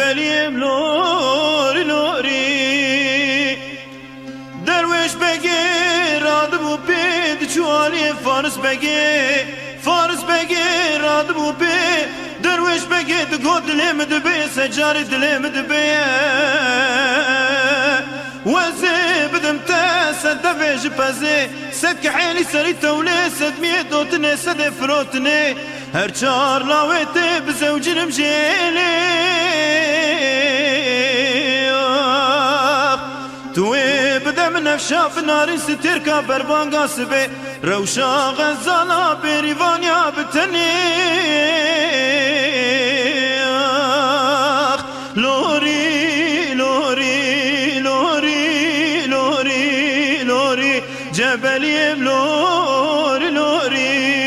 جبلیم لوری لوری درویش بگی رادبو پید چوالی فارس بگی رادبو پید درویش بگی دگو دلیم دبی سجاری دلیم دبی وزي بدم تاسد دفيج بازي سد كحيلي سري تولي سد ميدوتني سد فروتني هرشار لاويتي بزوج المجيلي توي بدا من نفشاف ناري ستيركا بربان قاسبي روشا غزالا بريفانيا بتني لوري لوري لوري لوري لوري جبلي لوري لوري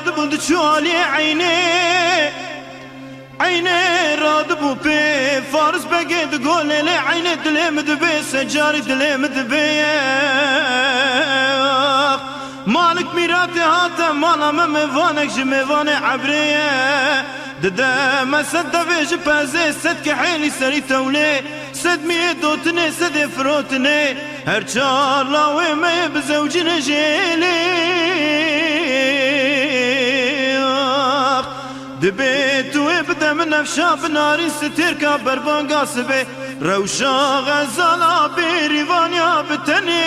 رادبو چوالی عینی رادبو پی فارس بگی دگولی لی عینی دلیم دبی سجاری دلیم دبی مالک میراتی هاتا مالا ممیوانک جمیوان عبریه دده مسد دویج پازی سد که حیلی سری تولی سد می دوتنی سد فروتنی هر چار لاوی می بزوجی نجیلی دبيت ويبدا من نفشاف ناري ستيركا بربان قاسبي روشا غزالا بريفانيا بتني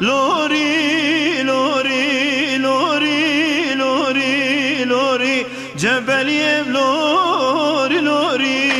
لوري لوري لوري لوري لوري جبلي لوري لوري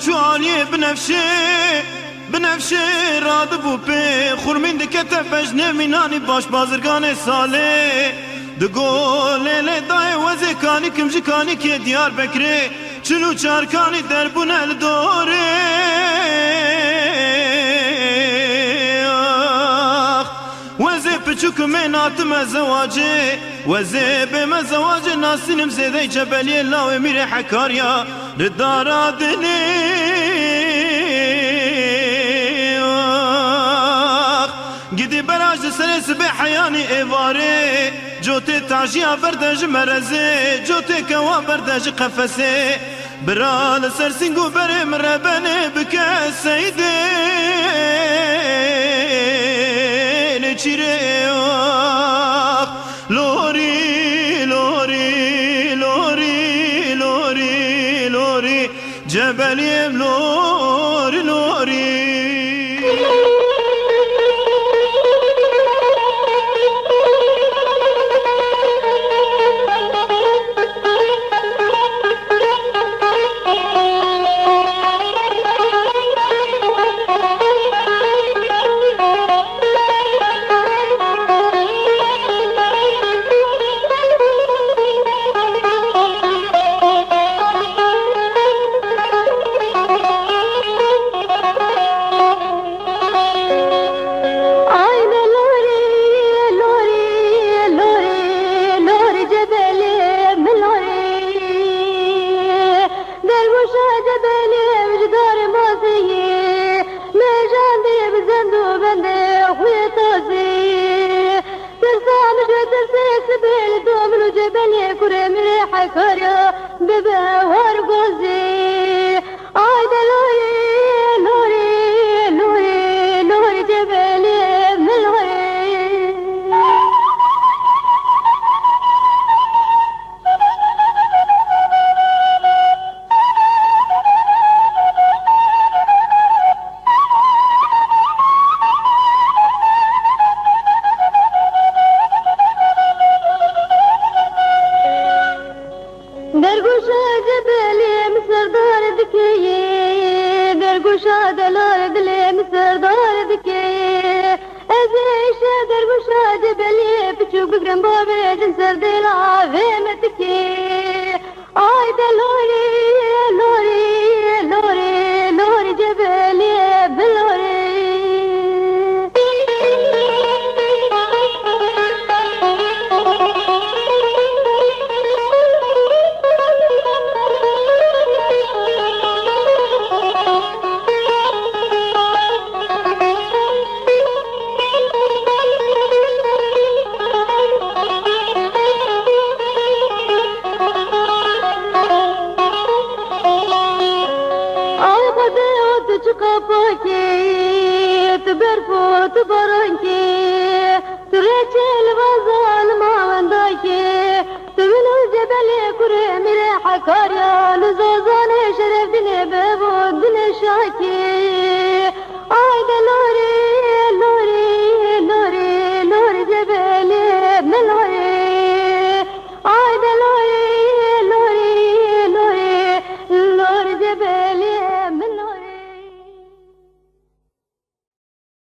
چوالی بنفشه رادبو پی خورمین دکته بجنه مینانی باش بازرگان ساله دگوله لدای وزی کانی کمجی کانی که دیار بکره چلو چارکانی دربون الدوره وزي بچوك مينات مزواجي وزي بمزواج ناسينم زيدي جبلي الله وميري حكاريا للدارا دني قدي براج سرس بحياني ايواري جوتي تعجيا بردج مرزي جوتي كوا بردج قفسي برال سرسنگو بري مربني بك سيدي لوري لوري لوري لوري لوري جبلي لوري لوري جبل كرم ريح كريا ببهور قوزي عيد لوري لوري لوري لوري جبل ملوري درگوشا جبلی مسردار دکیه درگوشا دلار دلی مسردار دکیه ازیشه درگوشا جبلی پچوک بگرم بابه جنسر دلا ویمتکیه آی دلوری لوری لوری لوری جبلی بلوری قفاكي تبرفو تبرنكي تريتي الغزال ما ونداكي تمن الجبل كريم ريحة كاريا لزوز